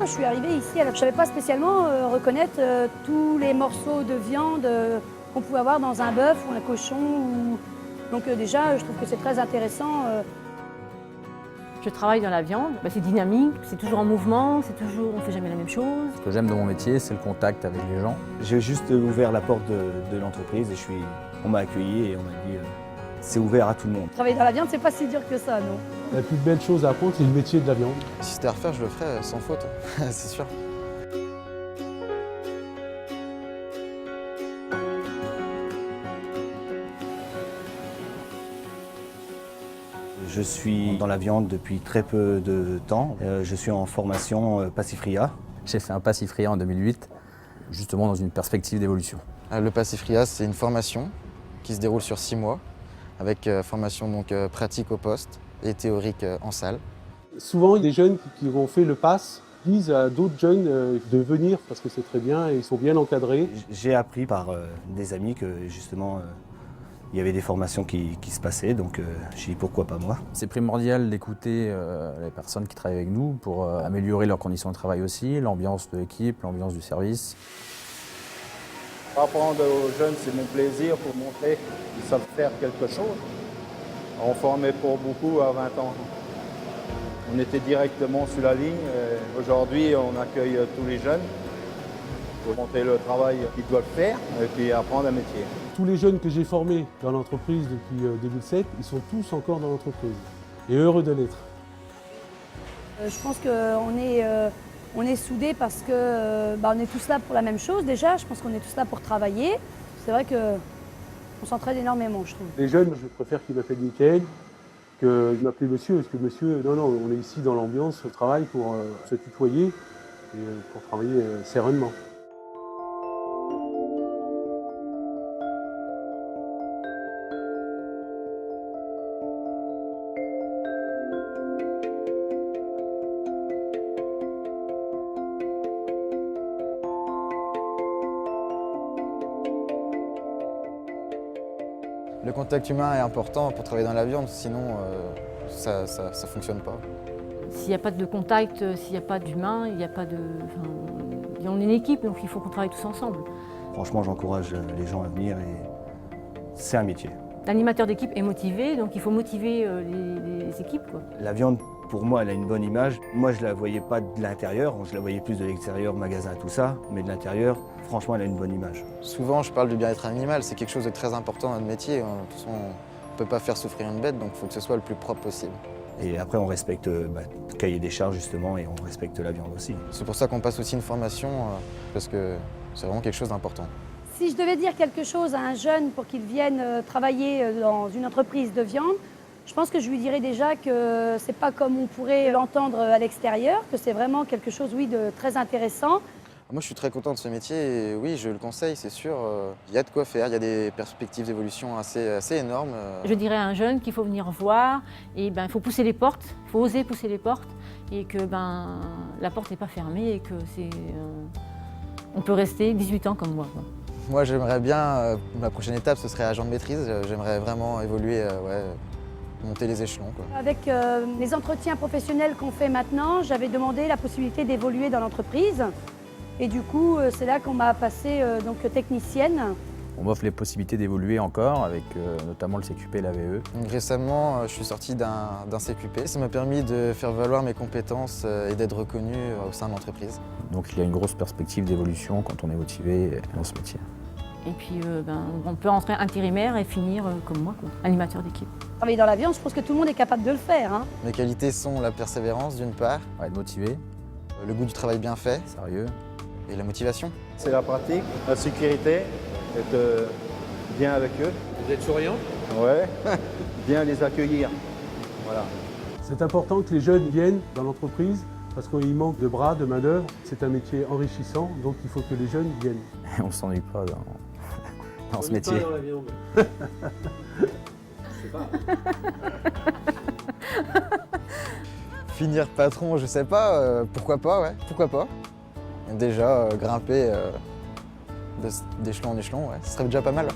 quand je suis arrivée ici, je ne savais pas spécialement reconnaître tous les morceaux de viande qu'on pouvait avoir dans un bœuf ou un cochon. Donc déjà, je trouve que c'est très intéressant. Je travaille dans la viande, c'est dynamique, c'est toujours en mouvement, on ne fait jamais la même chose. Ce que j'aime dans mon métier, c'est le contact avec les gens. J'ai juste ouvert la porte de l'entreprise et on m'a accueilli et on m'a dit c'est ouvert à tout le monde. Travailler dans la viande, c'est pas si dur que ça, non? La plus belle chose à apprendre, c'est le métier de la viande. Si c'était à refaire, je le ferais sans faute, c'est sûr. Je suis dans la viande depuis très peu de temps. Je suis en formation Passifria. J'ai fait un Passifria en 2008, justement dans une perspective d'évolution. Le Passifria, c'est une formation qui se déroule sur 6 mois, avec formation donc, pratique au poste et théorique en salle. Souvent, des jeunes qui ont fait le pass disent à d'autres jeunes de venir parce que c'est très bien et ils sont bien encadrés. J'ai appris par des amis que justement il y avait des formations qui se passaient, donc j'ai dit pourquoi pas moi. C'est primordial d'écouter les personnes qui travaillent avec nous pour améliorer leurs conditions de travail aussi, l'ambiance de l'équipe, l'ambiance du service. Apprendre aux jeunes, c'est mon plaisir pour montrer qu'ils savent faire quelque chose. On formait pour beaucoup à 20 ans. On était directement sur la ligne. Aujourd'hui, on accueille tous les jeunes pour montrer le travail qu'ils doivent faire et puis apprendre un métier. Tous les jeunes que j'ai formés dans l'entreprise depuis 2007, ils sont tous encore dans l'entreprise et heureux de l'être. Je pense qu'on est soudés parce que on est tous là pour la même chose déjà. Je pense qu'on est tous là pour travailler. C'est vrai qu'on s'entraide énormément, je trouve. Les jeunes, je préfère qu'ils m'appellent Michael que de m'appeler monsieur, parce que monsieur, non, on est ici dans l'ambiance, au travail pour se tutoyer et pour travailler sereinement. Le contact humain est important pour travailler dans la viande, sinon ça ne fonctionne pas. S'il n'y a pas de contact, s'il n'y a pas d'humain, il n'y a pas de... on est une équipe, donc il faut qu'on travaille tous ensemble. Franchement, j'encourage les gens à venir et c'est un métier. L'animateur d'équipe est motivé, donc il faut motiver les équipes, quoi. La viande, pour moi, elle a une bonne image. Moi, je ne la voyais pas de l'intérieur, je la voyais plus de l'extérieur, magasin, tout ça, mais de l'intérieur, franchement, elle a une bonne image. Souvent, je parle du bien-être animal, c'est quelque chose de très important dans notre métier. De toute façon, on ne peut pas faire souffrir une bête, donc il faut que ce soit le plus propre possible. Et après, on respecte le cahier des charges, justement, et on respecte la viande aussi. C'est pour ça qu'on passe aussi une formation, parce que c'est vraiment quelque chose d'important. Si je devais dire quelque chose à un jeune pour qu'il vienne travailler dans une entreprise de viande, je pense que je lui dirais déjà que c'est pas comme on pourrait l'entendre à l'extérieur, que c'est vraiment quelque chose, oui, de très intéressant. Moi, je suis très content de ce métier et oui, je le conseille, c'est sûr. Il y a de quoi faire, il y a des perspectives d'évolution assez énormes. Je dirais à un jeune qu'il faut venir voir et il faut pousser les portes, il faut oser pousser les portes et que la porte n'est pas fermée et que on peut rester 18 ans comme moi, quoi. Moi, j'aimerais bien, ma prochaine étape, ce serait agent de maîtrise. J'aimerais vraiment évoluer, monter les échelons, quoi. Avec les entretiens professionnels qu'on fait maintenant, j'avais demandé la possibilité d'évoluer dans l'entreprise. Et du coup, c'est là qu'on m'a passée donc technicienne. On m'offre les possibilités d'évoluer encore avec notamment le CQP et la VE. Donc, récemment, je suis sorti d'un CQP. Ça m'a permis de faire valoir mes compétences et d'être reconnu au sein de l'entreprise. Donc il y a une grosse perspective d'évolution quand on est motivé dans ce métier. Et puis on peut entrer intérimaire et finir comme moi, quoi, animateur d'équipe. Travailler dans la viande, je pense que tout le monde est capable de le faire, hein. Mes qualités sont la persévérance d'une part, Être motivé, le goût du travail bien fait sérieux. et la motivation. C'est la pratique, la sécurité, être bien avec eux. Vous êtes souriant? Ouais, bien les accueillir. Voilà. C'est important que les jeunes viennent dans l'entreprise parce qu'il manque de bras, de main-d'œuvre. C'est un métier enrichissant, donc il faut que les jeunes viennent. On ne s'ennuie pas dans ce métier. Dans la viande. Finir patron, je sais pas, pourquoi pas, ouais, pourquoi pas. Déjà, grimper d'échelon en échelon, ouais, ce serait déjà pas mal.